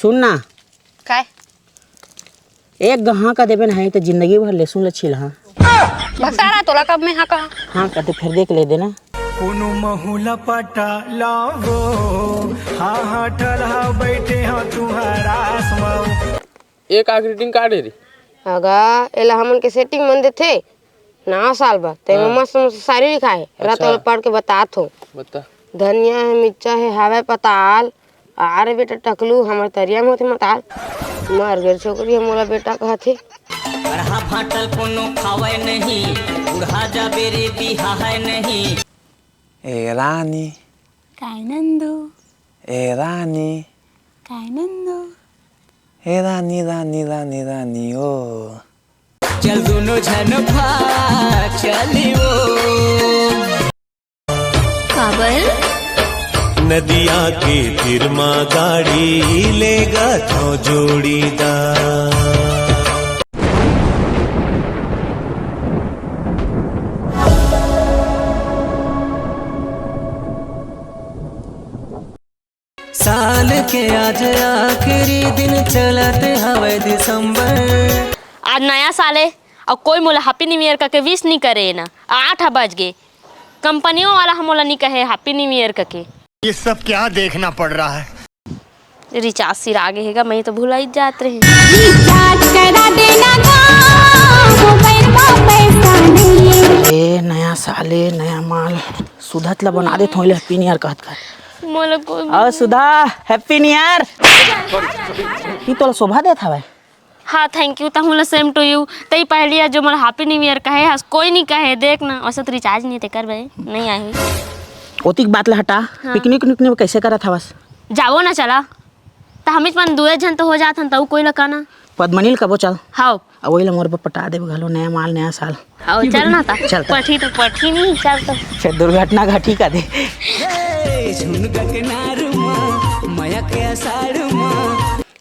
सुन ना काय एक गहा का देबे नहीं तो जिंदगी भर ले सुन ले छिल हाँ भसारा तोला कब में हाँ कहा हाँ कहते फिर देख ले देना कोनो महुला पटा लावो हाँ हाँ ठलहा बैठे हो तुम्हारा आसमाओ एक आ ग्रीटिंग कार्ड है री अगा एला हमन के सेटिंग मन देथे ना साल बा ते मस्त मस्त सारी लिखा है रात वाला पढ़ के बतात हो बता धनिया है मिर्चा है हावे पताल आरे बेटा टकलू हमर तरिया में होथे मताल मर गेल छोकरी मोला बेटा कहथे बरहा फाटल कोनो खावे नहीं बुढ़ा जा बेरे बिहा है नहीं। ए रानी काय नंदू ए रानी काय नंदू ए रानी रानी रानी रानी ओ चल दोनों जन भाग चलियो काबर नदिया के तीर माँ गाड़ी लेगा तो जोड़ीदार साल के आज आखिरी दिन चलते हवे दिसंबर। आज नया साल है और कोई मोला हैप्पी न्यू ईयर का विश नहीं करे ना 8 बज गए कंपनियों वाला हम मोला नहीं कहे हैप्पी न्यू ईयर का के ये सब क्या देखना पड़ रहा है। रिचार्ज सिर आगे हैगा मैं तो भुला ही जात रही ए नया साल है नया माल सुधत ला बना दे थोड़े हैप्पी न्यू ईयर कहत कर मोला कोई और सुधा हैप्पी न्यू ईयर की तो शोभा देत हवे हाँ थैंक यू तहुला सेम टू यू तई पहली जो मोला हैप्पी न्यू ईयर कहे हस कोई नहीं कहे देख ना वैसे तो रिचार्ज नहीं थे कर भाई नहीं आई ओतिक बात ला हटा पिकनिक उकनिक कैसे करत हवस जाओ ना चला तो हमित मन दुए जन तो हो जात हन तऊ कोई लकाना पद्मनील कबो चल हाओ अब वही ला मोर पर पटा देब घलो नया माल नया साल हाओ चल ना ता चल ता। पठी तो पठी नहीं चल तो फिर दुर्घटना घटी का दे झुनका के नारुमा माया के असारुमा।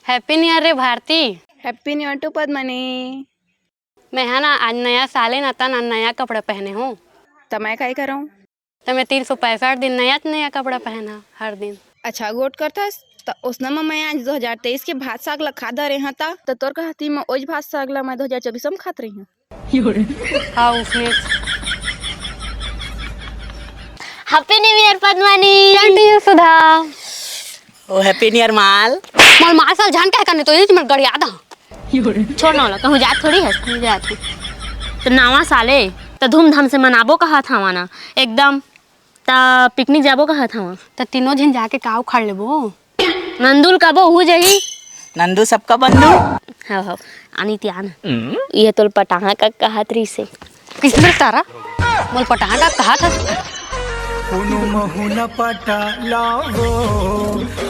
हैप्पी न्यू ईयर रे Bharati happy new year to Padmini. मैं है ना आज नया साल है ना ता ना नया कपड़ा पहने हूँ तो मैं काय करूँ तो मैं 365 दिन नया कपड़ा पहना हर दिन। अच्छा गोट करथस तो उसने में मैं आज 2023 के भात साग ला खा रहे हैं ता तो तोर कहती मैं ओज भात साग ला मैं 2024 में खात रही हूँ। हाँ उसमें happy new year Padmini same to you Sudha ओ हैप्पी न्यू ईयर माल मोर मार साल जान क्या करने तो ये मैं गड़िया दा छोड़ ना कहूँ जात थोड़ी है नहीं जात हूँ तो नवा साले तो धूमधाम से मनाबो कहा था वहाँ एकदम ता पिकनिक जाबो कहा था वहाँ तो तीनों जन जाके काव खड़ लेबो नंदुल कबो हो जाएगी नंदू सबका बंधु हाँ हाँ आनी त्यान ये तो पटाहा का कहा त्री से किसने तारा मोल पटाहा का कहा था कोनो महुला पटा लावो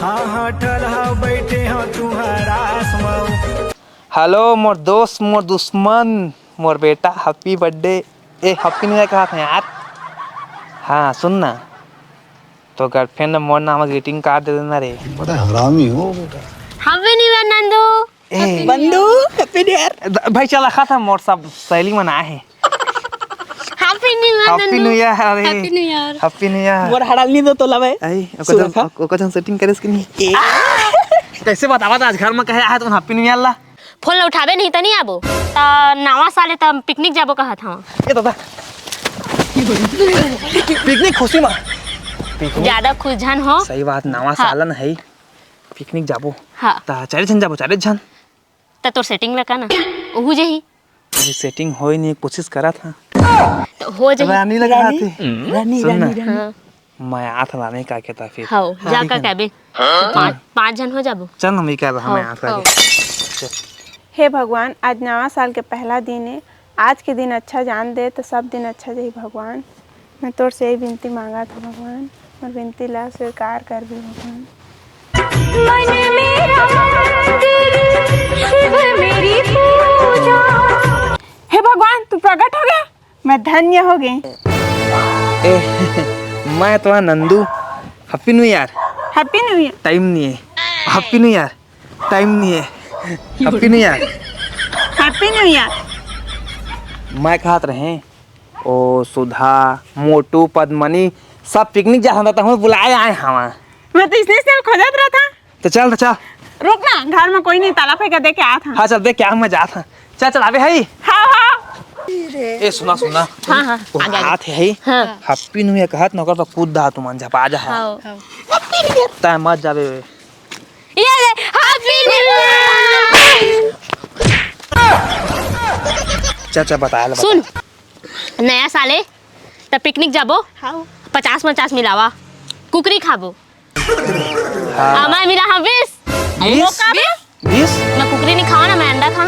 हाँ हाँ ठलहा बैठे हो तुम्हारा आसमाओ। हेलो मोर दोस्त मोर दुश्मन मोर बेटा हैप्पी बर्थडे ए हैप्पी न्यू ईयर कहा था यार। हाँ सुन ना तो गर्लफ्रेंड ने मोर नाम ग्रीटिंग कार्ड दे देना रे। बड़ा हरामी हो बेटा। हैप्पी न्यू ईयर नंदू ए बंधु हैप्पी न्यू ईयर भाई चल रखा था मोर सब सहेली मनाए है happy new year happy new year अरे happy new year happy new year. मोर हड़ाल नहीं दो तो लवे आई ओकजन सेटिंग करे इसके नहीं कैसे बतावा था आज घर में कहे आया तुम हैप्पी न्यू ईयर ला फोन उठाबे नहीं तो नहीं आबो ता नवा साले ता पिकनिक जाबो कहा था वहाँ ए दादा पिकनिक खुशी में ज्यादा खुश जन हो सही बात नवा सालन है पिकनिक जाबो हाँ ता चारे जन जाबो चारे जन ता तोर सेटिंग लगा ना ओहू जही अभी सेटिंग होई नहीं कोशिश करा था तो हो जही रानी लगा थे रानी सुन ना रानी रानी हाँ मैं आठ लाने का कहता फिर हाओ जा का कहबे पाँच जन हो जाबो चल हम ही कह रहा मैं आठ हाँ। का हे भगवान आज नवा साल के पहला दिन है आज के दिन अच्छा जान दे तो सब दिन अच्छा जाए भगवान। मैं तोर से यही विनती मांगा था भगवान और विनती ला स्वीकार कर भी भगवान। हे भगवान तू प्रकट हो गया मैं धन्य हो गई। मैं तो Nandu happy new year happy new year. Time नहीं है हैप्पी न्यू ईयर टाइम नहीं है happy new year happy new year. मैं कहत रहे ओ सुधा मोटू पद्मनी सब पिकनिक जा रहा था हमें बुलाए आए हवा मैं तो इसलिए से खोजत रहा था तो चल रुक ना, घर में कोई नहीं, ताला फेंका दे के आया था। हाँ चल देख क्या मैं जात हूँ। चल आवे है। हाँ हाँ ए सुना सुना। हाँ हाँ वो हाथ है हाँ हैप्पी न्यू ईयर कहत नकर तो कूद दा तुम झपा जा। हाँ ता मत जावे। ये हैप्पी न्यू ईयर। चाचा बता ले। सुन नया साले त पिकनिक जाबो 50-50 मिलावा कुकरी खाबो। हमारे मिला हाँ 20 मैं कुकरी नहीं खावा ना, मैं अंडा खा।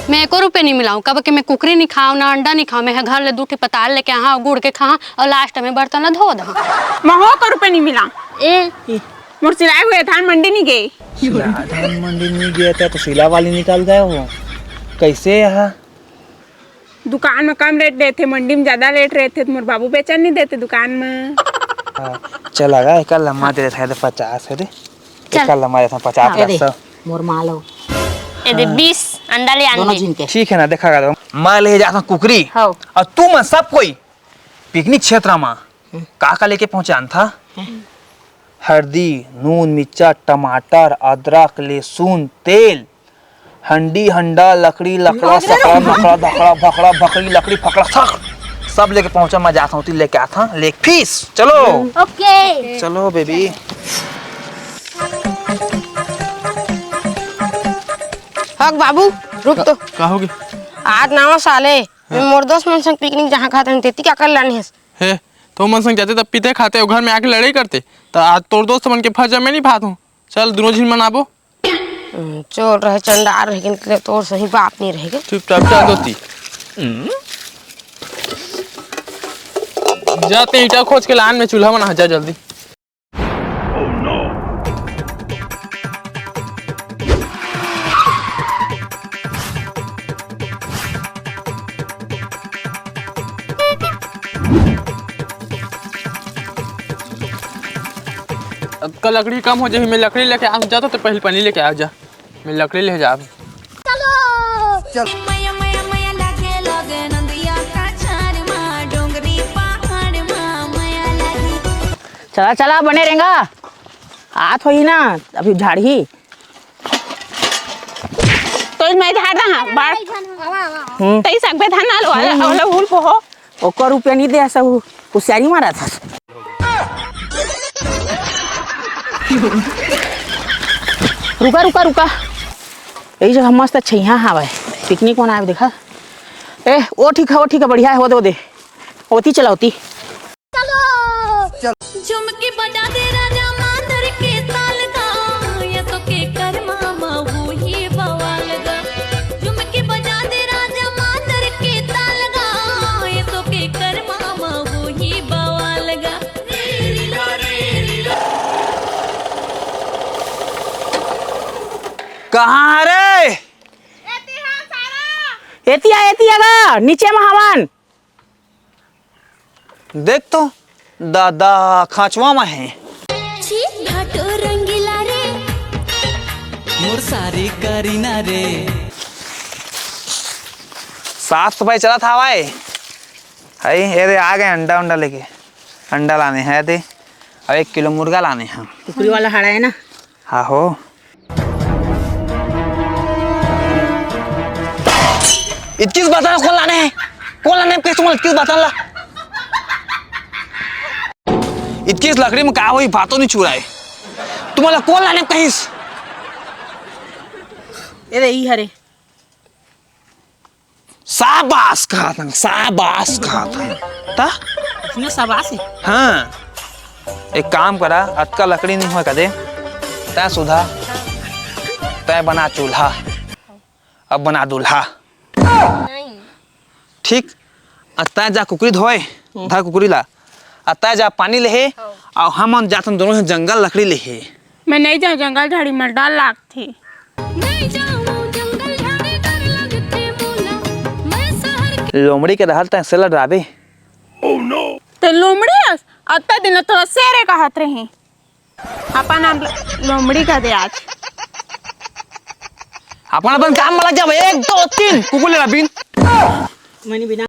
मैं 1 रुपये नहीं मिलाऊं, कब कि मैं कुकरी नहीं खाऊं ना अंडा नहीं खाऊं। मैं घर ले 2 पताल लेके आहा गुड़ के खा और लास्ट में बर्तन धो दा। महो को रुपए नहीं मिला। ए मोर सिलाए हुए धान मंडी नहीं गए। धान मंडी नहीं गया था तो सिला वाली निकाल गया वो कैसे यहाँ। दुकान में कम रेट देते, मंडी में ज्यादा रेट रहते, तो मोर बाबू बेचन नहीं देते दुकान में। चल आगा एक लम्मा दे देता है 50 है रे। एक लम्मा देता 50 मोर मालो ए दे 20 अंडा ले दोनों आने। जिन के ठीक है ना देखा कर मैं ले जाता कुकरी और तू मैं सब कोई पिकनिक क्षेत्र में का लेके पहुंचान था। हल्दी नून मिर्चा टमाटर अदरक लहसुन तेल हंडी हंडा लकड़ी लकड़ा सकड़ा मकड़ा धकड़ा भकड़ा भकड़ी लकड़ी फकड़ा सब लेके पहुंचा। मैं जाता हूँ लेके आता लेग पीस। चलो ओके चलो बेबी। हक बाबू रुक तो। का होगी आज नवा साले मैं मोर दोस्त मन संग पिकनिक जहाँ खाते हैं तेती क्या कर लानी है। है तो मन संग जाते तब पीते खाते और घर में आके लड़ाई करते तो आज तोर दोस्त मन के फर्ज में नहीं भात हूँ। चल दोनों झील मनाबो। चोर रहे चंडार रहे निकले तो सही बाप नहीं रहेगा। चुपचाप चल दोस्ती जाते ईटा खोज के लान में चूल्हा बना जा जल्दी। अब का लकड़ी कम हो जाए मैं लकड़ी लेके आ जाता तो पहले पानी लेके आ जा। मैं लकड़ी ले जा। चला चला बने रहेगा हाथ हो ही ना अभी झाड़ी तो मैं झाड़ रहा बार तई सकबे धान ना लो वाला भूल को हो ओकर रुपया नहीं दे सब कुशियारी मारा था। रुका रुका रुका यही जगह मस्त छैया हवा पिकनिक मनाए देखा। ए वो ठीक है बढ़िया है वो दे होती चला होती। झुमकी बजा दे राजा मांदर के ताल का ये तो के कर मामा वो ही बवाल गा। झुमकी बजा दे राजा मांदर के ताल का ये तो के कर मामा वो ही बवाल गा। कहाँ रे एतिया गा नीचे में हवन देख तो दादा खांचवा में है। छी घाटो रंगीला रे मोर सारी करीना रे। साफ सफाई चला था भाई है रे आ गए अंडा उंडा लेके। अंडा लाने हैं दे और 1 किलो मुर्गा लाने हैं। टुकड़ी वाला हाड़ा है ना। हाँ हो 21 बताना कौन लाने हैं कैसे 21 बताना 21 लकड़ी में का हुई बातों नहीं छुड़ाए तुम्हारा कौन लाने कहीं। ये ई हरे शाबाश कहा था इसमें शाबाश है। हाँ एक काम करा अटका लकड़ी नहीं हुआ कदे तय सुधा तय बना चूल्हा अब बना दूल्हा। ठीक तय जा कुकरी धोए धा कुकरी ला तय जा पानी ले और हम जाते दोनों से जंगल लकड़ी ले। मैं नहीं जाऊँ जंगल झाड़ी में डर लगती। नहीं जाऊँ जंगल झाड़ी डर लगते मोला मैं शहर के लोमड़ी के रहल तय से लड़ाबे। तो लोमड़ी अत्ता दिन तो शेरे का हाथ रही अपन नाम लोमड़ी का दे आज अपन काम में लग जाओ 1 2 3 कुकुर ले बिन मैंने बिना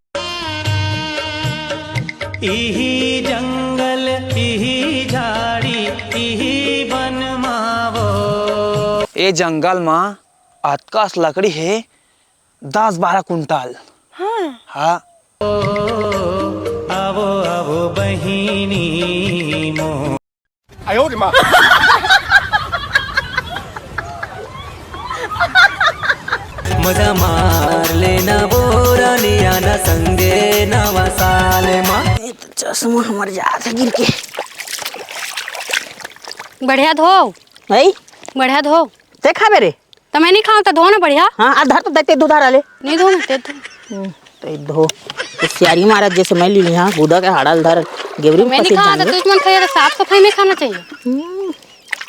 इही जंगल इही झाड़ी इही बन मावो। ये जंगल में अतकास लकड़ी है 10-12 कुंटल। हाँ आवो आवो बहिनी मो मजा मार लेना बोरानिया न संगे नवा साल मा। चश्मा हमार जात है गिर के। बढ़िया धो भाई बढ़िया धो। देखा मेरे तो मैं नहीं खाऊं तो धो ना बढ़िया। हाँ आधार तो देते दो धार आले नहीं धो ना ते धो। तो धो सियारी महाराज जैसे मैं ली हाँ गुदा के हाड़ाल धर गेवरी मैं नहीं खाऊं तो दुश्मन खाए तो साफ सफाई में खाना चाहिए।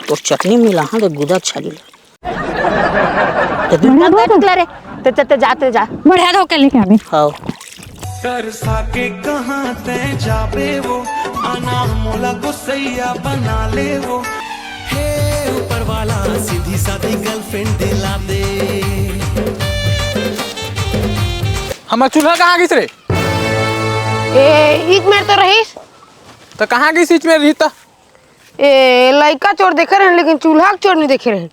तो चटनी मिला हाँ तो गुदा अच्छा ली तो जाते जा बढ़िया धो के लेके आवे। हाँ कर साके कहाँ ते जाबे वो आना मोला गुस्सैया बना ले वो हे ऊपर वाला सीधी सादी गर्लफ्रेंड दिला दे। हमारा चूल्हा कहाँ गई रे? ईद मेरे तो रहीस तो कहाँ गई सीच में रही था? लड़का चोर देखे रहे लेकिन चूल्हा के चोर नहीं देखे रहे।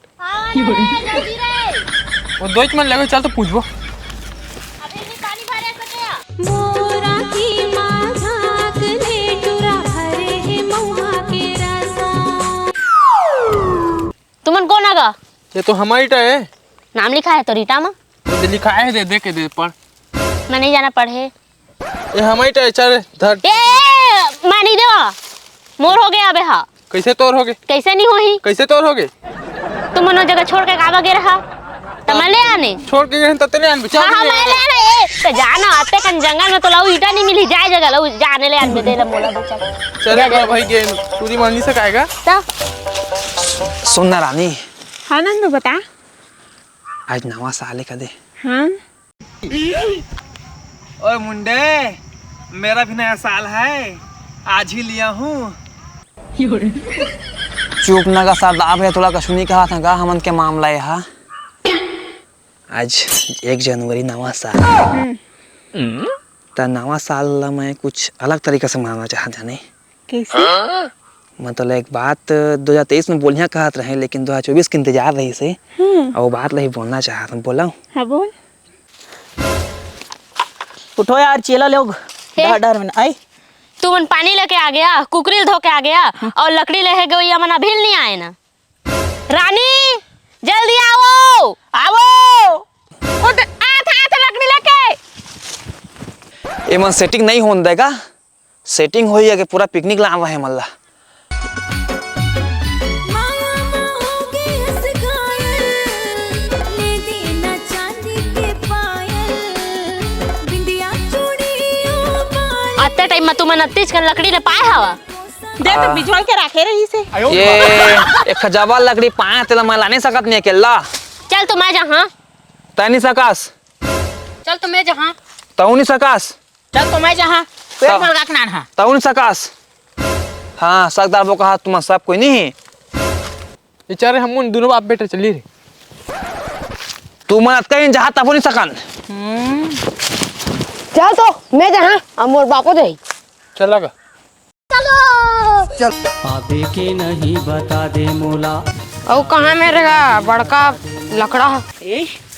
वो दो मन लगे चल तो पूछबो। मोरा की माँ झाँक ले टुरा भरे है महुआ के रसा। तुमन कौन आगा? ये तो हमारी टा है। नाम लिखा है तो रीटा में। वो लिखा है दे दे के दे पढ़। मैं नहीं जाना पढ़े। ये हमारी टा है चल धर। मैं नहीं देवा मोर हो गया अबे। हाँ कैसे तोड़ होगे? कैसे नहीं होही? कैसे तोड़ होगे? तुम मनो जगह छोड़ के काबा गे रहा तो मैं ले आने छोड़ के गए तते ले आन बचा। हाँ मैं ले आने तो जाना आते कन जंगल में तो लाऊ ईटा नहीं मिली जाए जगह लाऊ जाने ले आने दे ले मोला बचा। चल भाई के पूरी माननी से काएगा। तो सुनना रानी। हाँ नंदू बता। आज नवा साल का दे। हाँ ओए मुंडे मेरा भी नया साल है आज ही लिया हूँ। चुप ना का सरदार है थोड़ा कशुनी कहा था का हमन के मामला है। हाँ आज 1 जनवरी नवा साल तो नवा साल मैं कुछ अलग तरीके से मनाना चाहता नहीं। कैसे? मतलब एक बात 2023 में बोलिया कहत रहे लेकिन 2024 के इंतजार रही से और वो बात नहीं बोलना चाहता हूँ। बोला हाँ बोल। उठो यार चेला लोग डर में आई। तू मन पानी लेके आ गया कुकरी धो के आ गया और लकड़ी लेके गई मन अभी नहीं आए ना। रानी जल्दी आओ आओ उठ आथ लकड़ी लेके। ये मन सेटिंग नहीं होने देगा। सेटिंग हो कि पूरा पिकनिक लावा है मल्ला। आते टाइम में तुम नत्तीज कर लकड़ी ले पाए हवा दे तो बिजोड़ के रखे रही से। ये एक खजावा लकड़ी पाए तेला मैं ला नहीं सकत नहीं अकेला। चल तो मैं जहाँ तै नहीं सकास। चल तो मैं जहाँ तू नहीं सकास। चल तो मैं जहाँ पेड़ मलगा के नान तू नहीं सकास। हाँ सकदार वो कहा तुम सब कोई नहीं। बेचारे हम उन दोनों बाप बेटे चली रे। तू मन कहीं जहाँ तब नहीं सकन। चल तो मैं जहाँ अब मोर बापो दे चल लगा। आबे के नहीं बता दे मोला। और कहाँ में रहेगा बड़का लकड़ा।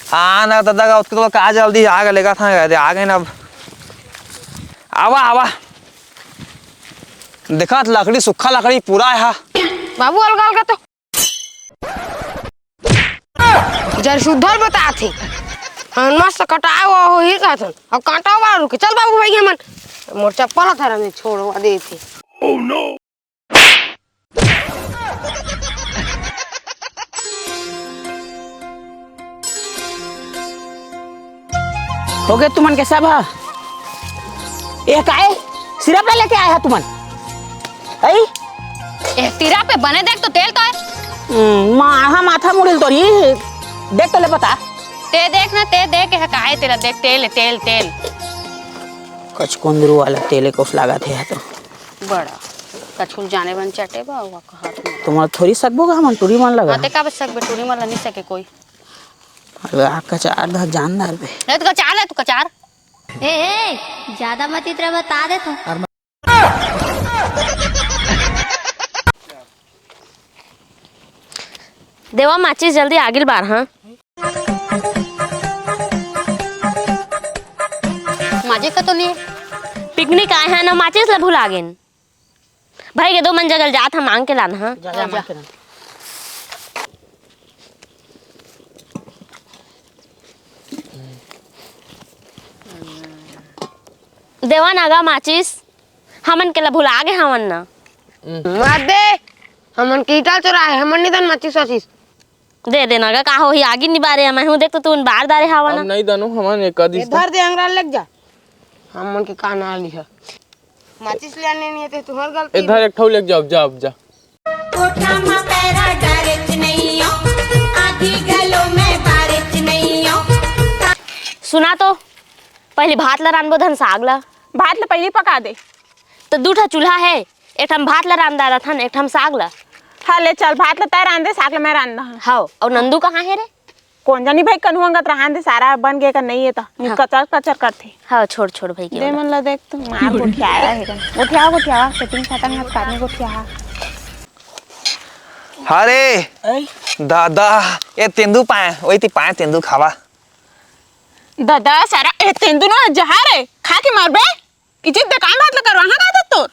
हाँ ना दादा का उसके तो कहा जल्दी आ गए लेगा था आ गए ना अब आवा आवा देखा लकड़ी सूखा लकड़ी पूरा है। हाँ बाबू अलगा अलगा तो जर शुद्धल बता थे मस्त कटाए हो ही का था अब कांटा वाला रुके। चल बाबू भाई हमन मोर चप्पल था रे छोड़वा दे थे। ओह नो हो गए तुमन के सब। एक आए सिरप लेके आया है तुमन आई। तिरा पे बने देख तो तेल तो है। माथा मुड़िल तो रही देख तो ले पता। ते देख ना ते देख है काहे तेरा देख तेल तेल तेल कचकुंदरू वाला तेले को लगा थे तो बड़ा कछुल जाने बन चटे बा हुआ कहा तुम्हारा थोड़ी सकबो का मन टूरी मन लगा। हां ते का बस सक बेटूरी मन नहीं सके कोई। अरे आपका चार धा जानदार बे नहीं तो कचार है तू कचार। ए ज्यादा मत इतना बता दे तो। देवा माचिस जल्दी आगिल बार हाँ माजे का तो लिए पिकनिक आए हैं ना माचिस ला भुला गेन भाई के दो मन जगल जात हम मांग के लाना हाँ जा मार के ना। देवा नागा माचिस हमन के ला भुला गे हमन ना मार दे हमन कीटा चोरा है हमन नहीं दन मच्छी सोचिस दे देना गा का हो ही आगे निबारे मैं हूं देख तो तू बार दारे हावा अब ना नहीं दानो हमारे एक आदि इधर दे अंगरा लग जा हमन की काना ली है माचिस ले आने नहीं है तुम्हारी गलती इधर एक ठो लेके जाओ जा अब जा कोठा में पैरा डारेच नहीं हो आधी गलो में बारेच नहीं हो सुना तो पहले भात ला रानबो धन साग ला भात ला पहले पका दे। तो दूठा चूल्हा है एक ठम भात ला रान दादा था एक ठम साग ला हाँ ले चल भात ला तय रांधे साग ला मैं रांधा हूँ। हाँ और नंदू कहाँ है रे कौन जानी भाई कन्हुआंगत रहान दे सारा बन गया का नहीं है तो हाँ। कचर कचर करते हाँ छोड़ छोड़ भाई दे के मन ला देख तू मार गोठियाया है गोठिया सेटिंग साटंग हाथ काटने गोठिया। अरे दादा ये तेंदू पाए वही ती पाए तेंदू खावा दादा सारा ए तेंदु ना जहार है खा के मार बे इज्जत दे काम हाथ लगा वहां का दे तोर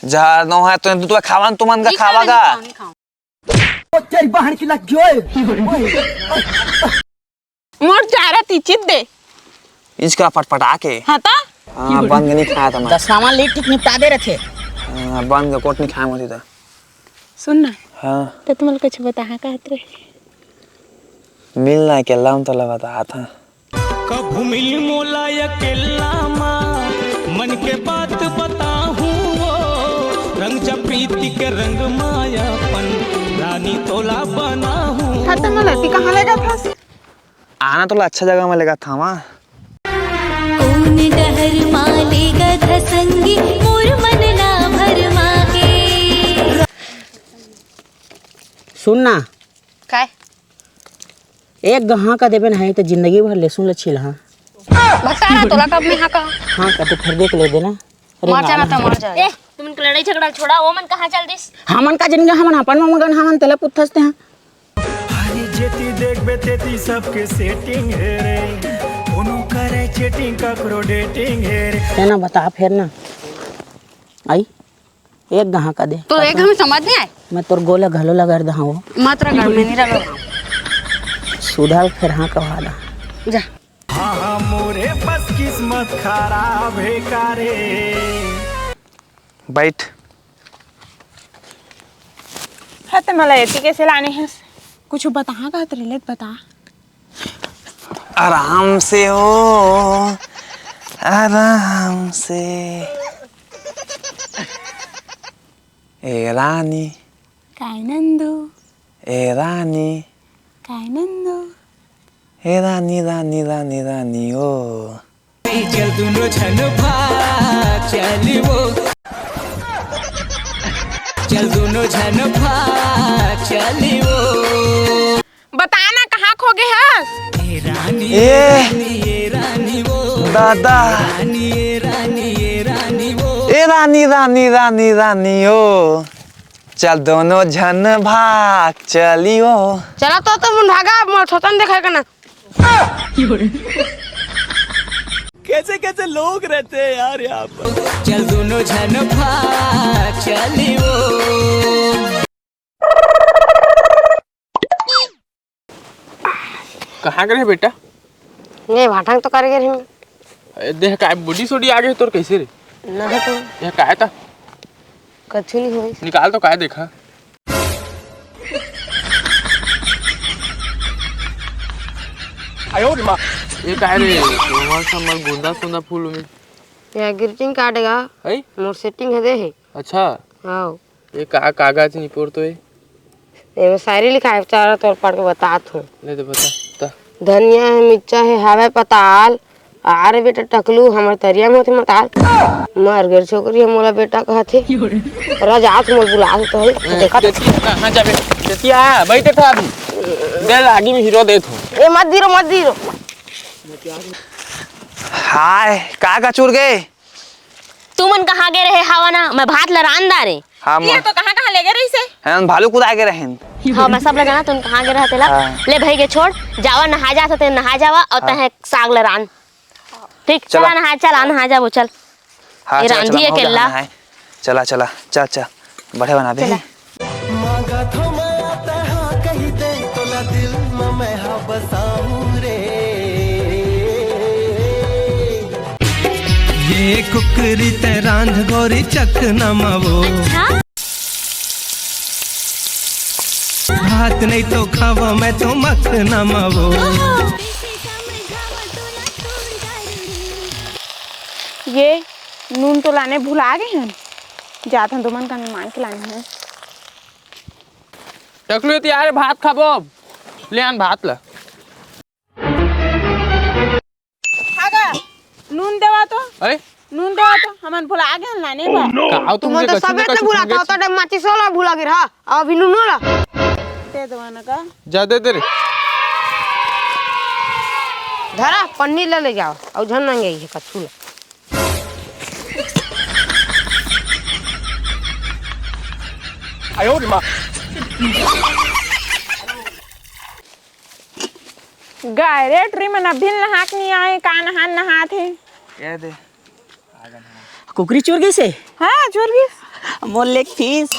जहाँ नो है तेंदू तो खावा तुमन का खावागा मोर चारा इज्जत दे इसका पटपटा के हाँ ता हाँ बंद नहीं खाया था मैं दस सामान लेट ठीक निपटा दे रखे। बंद का कोट नहीं खाया मुझे तो सुन ना हाँ तो तुम कुछ बता कहत रहे मिलना के लाम तो लगा था था कभू मिल मोला अकेला माँ मन के बात बताहूँ वो रंग जा प्रीति के रंग मायापन रानी तोला बना हूँ। हाँ तो मलाई कहाँ लेगा था आना तो अच्छा जगह में लगा था वहाँ कौन डहर मालेगा धसंगी मोर मन ना भरमा के सुन ना काय एक गहा का देबे है तो जिंदगी भर लहसुन लछिल हाँ बता रहा तोला कब में हाका हाँ का तो फिर देख ले देना। अरे मर जाना तो मर जा ए तुम इनके लड़ाई झगड़ा छोड़ा वो मन कहाँ चल दिस हमन का जिंदगी हमन अपन मगन हमन तेला पुथसते हैं। हरी जेती देख बेतेती सबके सेटिंग है रे उनु करे चेटिंग ककरो डेटिंग है रे तेना बता फिर ना आई एक गहा का दे तो एक हमें समझ नहीं आए मैं तोर गोला घलो लगा दहा वो मात्रा घर में नहीं रगा सुधार फिर हाँ कहा दा जा हाँ हाँ मोरे बस किस्मत खराब है कारे बैठ हाँ तो मलाई एती कैसे लाने हैं कुछ बता कहत रहे बता आराम से हो आराम से ए रानी काय नंदू ए रानी काय नंदू ए रानी रानी रानी रानी ओ चल दोनों छन भाग चली वो चल दोनों छन भाग चली वो बताना कहाँ खो गए हैं रानी ए रानी वो दादा रानी रानी रानी वो ए रानी रानी रानी रानी ओ चल दोनों झन भाग चलियो चला तो तुम भागा मोर छोटन देखा का ना कैसे कैसे लोग रहते हैं यार यहाँ पर चल दोनों झन भाग चली वो कहाँ गए बेटा ये भाटंग तो कर गए हम देह का बुढ़ी सोडी आ गई तोर कैसे रे ना है तो यह काय था कछु नहीं होई निकाल तो काय देखा ये काय रे हमार समर गुंदा सुंदा फूल में ये ग्रीटिंग कार्ड है है मोर सेटिंग है दे है अच्छा हां ये का कागज नहीं पोर तो है ये शायरी लिखा है चारों तौर पढ़ के बतात हूँ ले दे बता धनिया है मिर्चा है हावे पताल आरे बेटा टकलू हमर तरिया में होते मताल मर गए छोकरी मोला बेटा कहथे राजात मोल बुला तो है देखा कहां जाबे जतिया बैठे था अभी दे आगे में हीरो दे थो ए मत दीरो हाय का चूर गए तू मन कहाँ गए रहे हवा ना मैं भात लरान दारे हम ये तो कहाँ ले गए रही से हम भालू कूदा के रहें हाँ मैं सब जाना तुम कहाँ गे रहते ला ले भाई के छोड़ जावा नहा जा सकते नहा जावा और तहे साग लरान ठीक चला नहा जावो चल ये रांधी है केला चला चला चल चल बढ़े बना दे मांगा तो मैं आता हाँ कही दे तोला दिल में मैं हाँ बसाऊं रे ये कुकरी ते रांध गोरी चक नमावो भात नहीं तो खावा मैं तो मत नमावो ये नून तो लाने भुला गए हैं जाता दुमन का मेहमान के लाने हैं टकलू यार भात खाबो ले आन भात ला आगा नून देवा तो अरे नून देवा तो हमन भुला गए लाने बा काओ तुम तो सब इतने बुलाता होता है माची सोला भुला गिर हां अभी नून वाला दे दो ना का जा दे रे धरा पन्नी ले जाओ और झन नंगे ये कछुला आयो रे मां गायरे ट्री में अभी नहाक नहीं आए का नहा थे ये दे कुकरी चोर गई से हाँ चोर गई मोर लेग फीस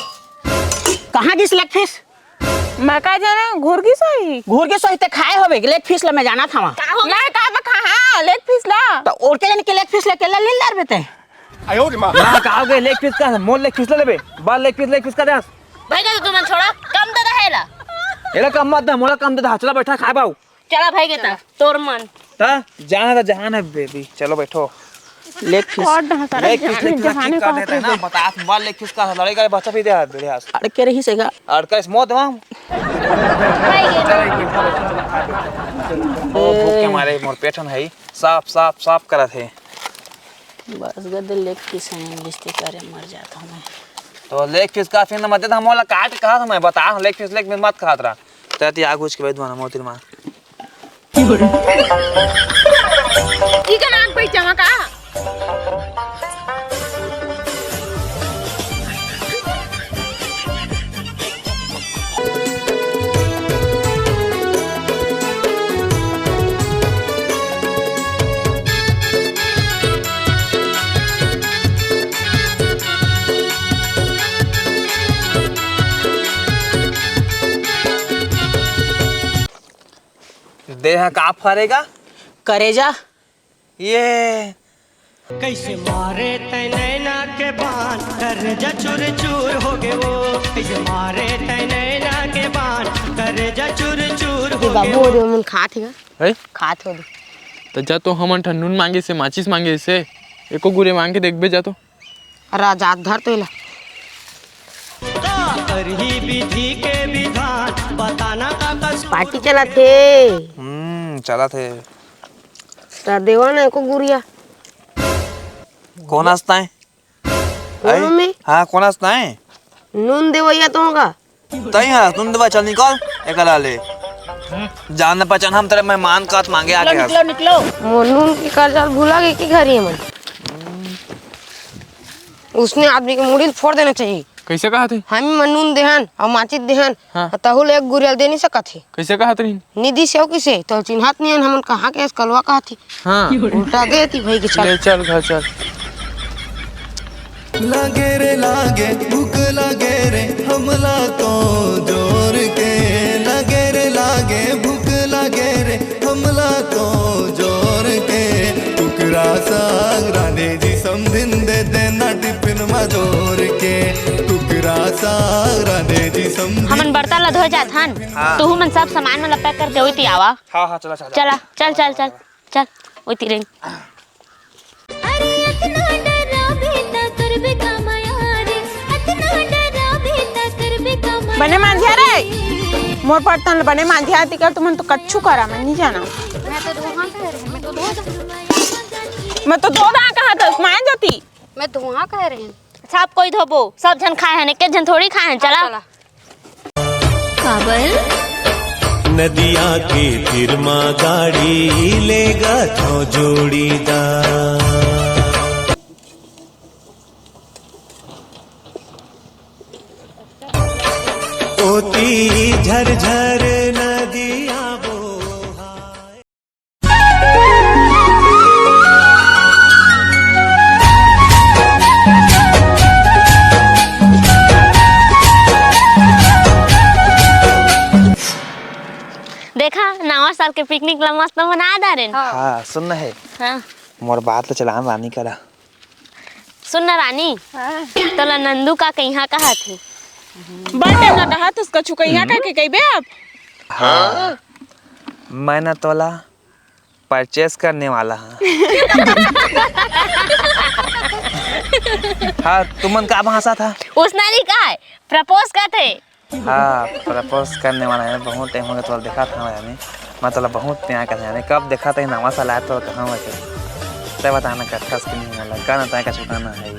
कहाँ गिस लेग फीस मैं का जाना घूर की सही घूर के सहित खाए होबे लेग फीस ला मैं जाना था वहाँ मैं का बखा हाँ लेग पीस ला तो और के जाने के लेग फीस ला केला ले लार बेटे आयो रे मां ना का गए लेग पीस का मोल लेग पीस ले लेबे बाल लेग पीस का दे भाई का तुम छोड़ा कम दे रहेला एला कम मत दे मोला कम दे चला बैठा खा पाऊ चला भाई के तोर मन ता जहान है बेबी चलो बैठो लेग फीस और ढंग सारा लेग पीस जहाने का को देते हैं ना बता बाल लेग पीस का लड़ाई का बच्चा भी दे बेड़े हाथ अरे के रही सेगा अड़का इस मौत वहां ओ भूख के मारे मोर पेटन है साफ करत है बस गद लेग फीस है इंग्लिश ते करे मर जाता हूं मैं तो लेग पीस का फिर मत हम मोला काट कहा मैं बता लेग पीस मत खात रहा तती आग उच के बैठ माना मोतिर मां ई का नाक पे चमका देह का फरेगा करेजा ये कैसे मारे तैनैना के बाण कर जा चूर चूर हो गए वो कैसे मारे तैनैना के बाण कर जा चूर चूर हो गए बाबू और मन खात है अरे खात हो तो जा तो हमन ठन्नून मांगे से माचिस मांगे से एको गुरे मांग के देखबे जा तो राजात धर तो ला करही विधि के विधान बताना का कस पार्टी चला थे चला थे ता देवा ना को गुरिया कौन हंसता है कौन में हाँ कौन हंसता है नून देवैया तो होगा तई हाँ तुम दवा चल निकल एकला ले जान पहचान हम तेरे मेहमान का मांगे आके निकलो वो नून की कर्जा भूला गई कि घर ही मन उसने आदमी के मुड़ी फोड़ देना चाहिए कैसे कहा थे हम मनून देहन और माचित देहन हाँ। तहुल एक गुरियल दे नहीं सकत थे कैसे कहा थे निधि से किसे तो चिन्हत नहीं हमन कहा के कलवा कहा थी हाँ उल्टा देती भाई के चल ले चल घर चल लागे रे लागे भूख लागे रे हमला तो जोर के लागे रे लागे भूख लागे रे हमला तो जोर के टुकड़ा साग राधे जी समझिन दे देना टिफिन में जोर के टुकड़ा साग राधे जी समझिन हमन बर्तन ला धो जात हन तू मन सब सामान में पैक करके ओती आवा हाँ हाँ चला चल ओती रे अरे इतना डरा भी ना कर बे कमाया रे इतना डरा भी ना कर बे कमाया बने मांझिया रे मोर पड़तन बने मांझिया तिकर तुमन तो कच्छु करा मैं नहीं जाना मैं तो दो दां कहा था मां जाती मैं तो वहाँ कह रही हूँ सब कोई धोबो सब जन खाए हन एक जन थोड़ी खाए हन चला काबल नदिया के तीर माँ गाड़ी लेगा तो जोड़ीदार ओ की झरझर नदियां देखा नवा साल के पिकनिक ला मस्त मना दारे हाँ सुन है हाँ मोर बात तो चलान रानी करा सुन ना रानी तोला नंदू का कहीं कहा थी बर्थडे ना कहा तो उसका छुकैया का के कहबे आप हाँ मैं ना तोला परचेस करने वाला हाँ हाँ तुमन का भाषा था उसने नहीं कहा है प्रपोज करते हाँ प्रपोज करने वाला है बहुत टाइम हो गया तो देखा था मैं तो बहुत प्यार करने यानी कब देखा था नवा साल आया तो कहाँ वैसे तय बताना कट्ठा से नहीं वाला गाना तय का छुटाना है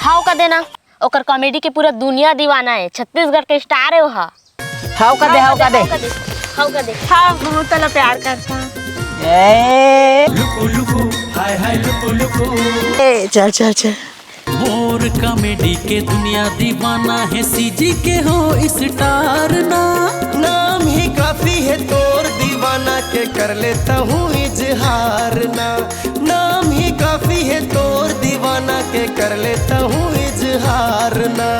हाउ का देना ओकर कॉमेडी के पूरा दुनिया दीवाना है छत्तीसगढ़ के स्टार है वहाँ हाउ का दे हाउ का दे हाँ बहुत तला प्यार करता ए लुकु लुकु हाय हाय लुकु लुकु ए, चल चल चल मोर कॉमेडी के दुनिया दीवाना है सीजी के हो स्टार ना नाम ही काफी है तोर दीवाना के कर लेता हूँ इजहार ना नाम ही काफी है तोर दीवाना के कर लेता हूँ इजहार ना